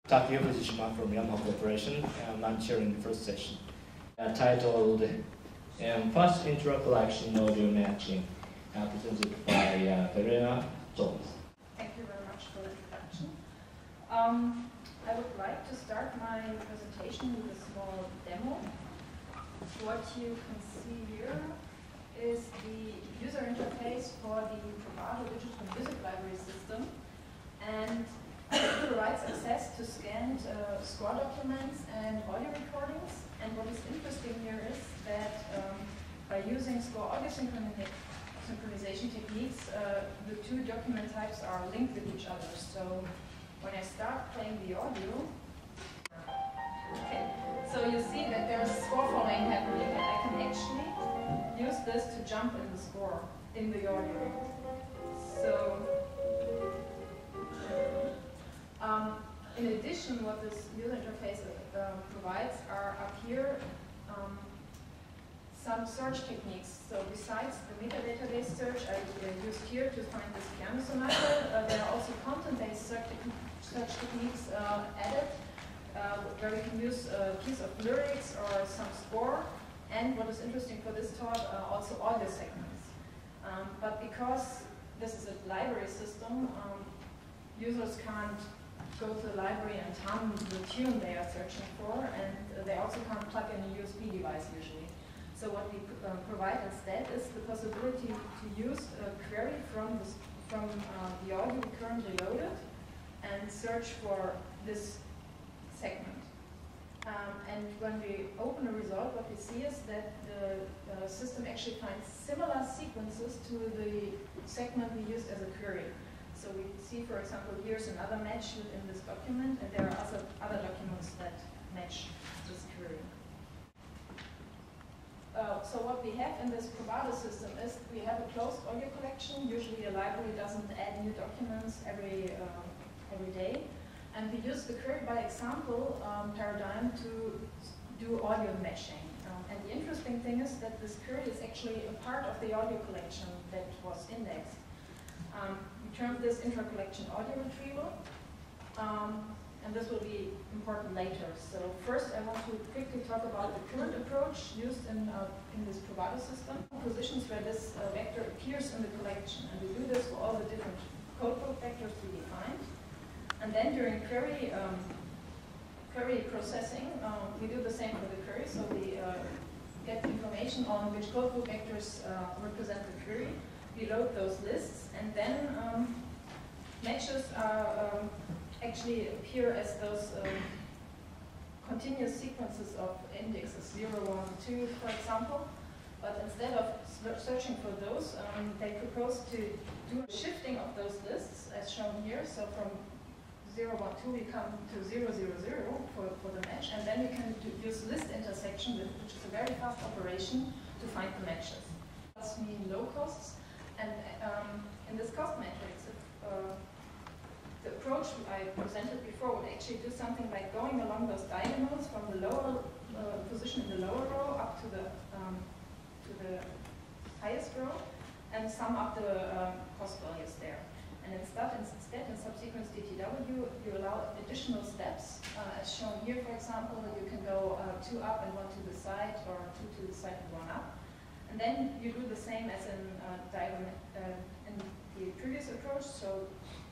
Takio Fujishima from Yamaha Corporation, and I'm chairing the first session, titled First Intra-Collection Audio Matching, presented by Verena. Thank you very much for the introduction. I would like to start my presentation with a small demo. What you can see here is the user interface for the Provado digital music library system, and it provides access to scanned score documents and audio recordings. And what is interesting here is that by using score audio synchronization techniques, the two document types are linked with each other. So when I start playing the audio, okay, so you see that there's score following happening, and I can actually use this to jump in the score, in the audio. So in addition, what this user interface provides are up here some search techniques. So besides the metadatabase search I used here to find this piano sonata, there are also content-based search techniques added, where we can use a piece of lyrics or some score, and what is interesting for this talk, also audio segments. But because this is a library system, users can't go to the library and hum the tune they are searching for, and they also can't plug in a USB device usually. So what we provide instead is the possibility to use a query from the audio we currently loaded and search for this segment. And when we open a result, what we see is that the system actually finds similar sequences to the segment we used as a query. So we see, for example, here's another match within this document, and there are other documents that match this query. So what we have in this Provado system is we have a closed audio collection. Usually a library doesn't add new documents every day. And we use the query by example paradigm to do audio matching. And the interesting thing is that this query is actually a part of the audio collection that was indexed. We term this intra-collection audio retrieval, and this will be important later. So first I want to quickly talk about the current approach used in this Provado system, positions where this vector appears in the collection. And we do this for all the different codebook vectors we defined. And then during query processing, we do the same for the query. So we get information on which codebook vectors represent the query. We load those lists, and then matches actually appear as those continuous sequences of indexes, 0, 1, 2, for example. But instead of searching for those, they propose to do a shifting of those lists, as shown here. So from 0, 1, 2, we come to 0, 0, 0 for the match, and then we can use list intersection, which is a very fast operation to find the matches. That's mean low costs. And in this cost matrix, the approach I presented before would actually do something like going along those diagonals from the lower position in the lower row up to the highest row, and sum up the cost values there. And instead, in subsequence DTW, you allow additional steps, as shown here, for example. You can go 2 up and 1 to the side, or 2 to the side and 1 up. And then you do the same as in the previous approach. So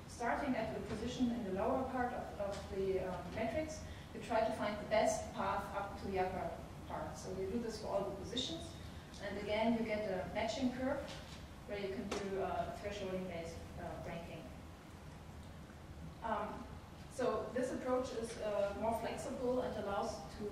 starting at the position in the lower part of the matrix, you try to find the best path up to the upper part. So you do this for all the positions. And again, you get a matching curve where you can do thresholding-based ranking. So this approach is more flexible and allows to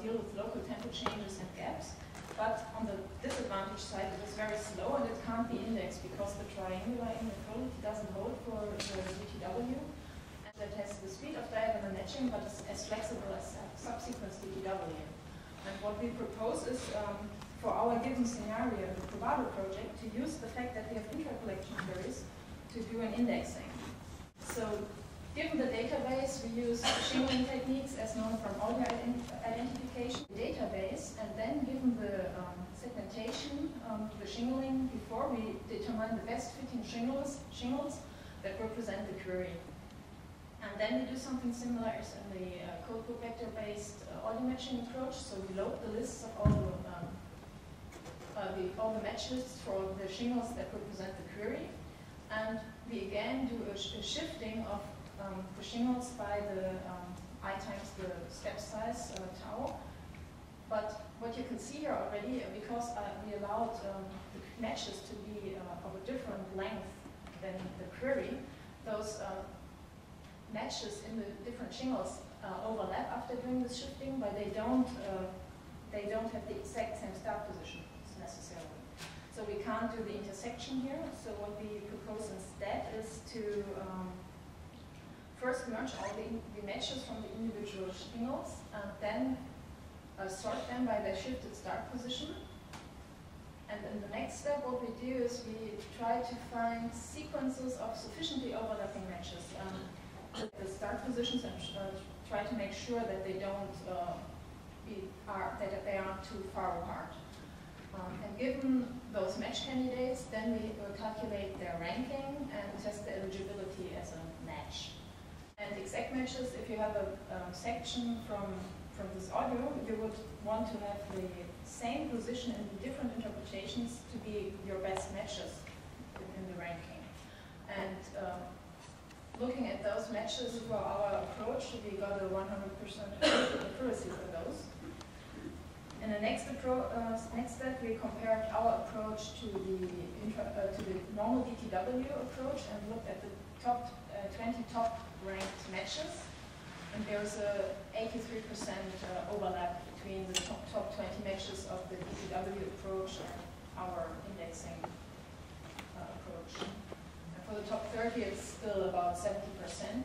deal with local tempo changes and gaps. But on the disadvantage side, it is very slow and it can't be indexed because the triangular inequality doesn't hold for the DTW. And that has the speed of diagonal matching, but is as flexible as subsequent DTW. And what we propose is, for our given scenario, the Provado project, to use the fact that we have intra-collection queries to do an indexing. So given the database, we use shingling techniques as known from audio identification database, and then given the segmentation, the shingling before, we determine the best fitting shingles that represent the query. And then we do something similar as in the codebook vector-based audio matching approach. So we load the lists of all the matches for the shingles that represent the query. And we again do a shifting of the shingles by the I times the step size, tau. But what you can see here already, because we allowed the matches to be of a different length than the query, those matches in the different shingles overlap after doing this shifting, but they don't have the exact same start position necessarily. So we can't do the intersection here. So what we propose instead is to first merge all the matches from the individual shingles and then sort them by their shifted start position. And in the next step, what we do is we try to find sequences of sufficiently overlapping matches. The start positions and try to make sure that they don't that they aren't too far apart. And given those match candidates, then we calculate their ranking and test the eligibility as a match. And exact matches, if you have a section from this audio, you would want to have the same position in the different interpretations to be your best matches in the ranking. And looking at those matches for our approach, we got a 100% accuracy for those. In the next step, we compared our approach to the normal DTW approach and looked at the top 20 top ranked matches. And there's a 83% overlap between the top 20 matches of the DTW approach and our indexing approach. And for the top 30, it's still about 70%.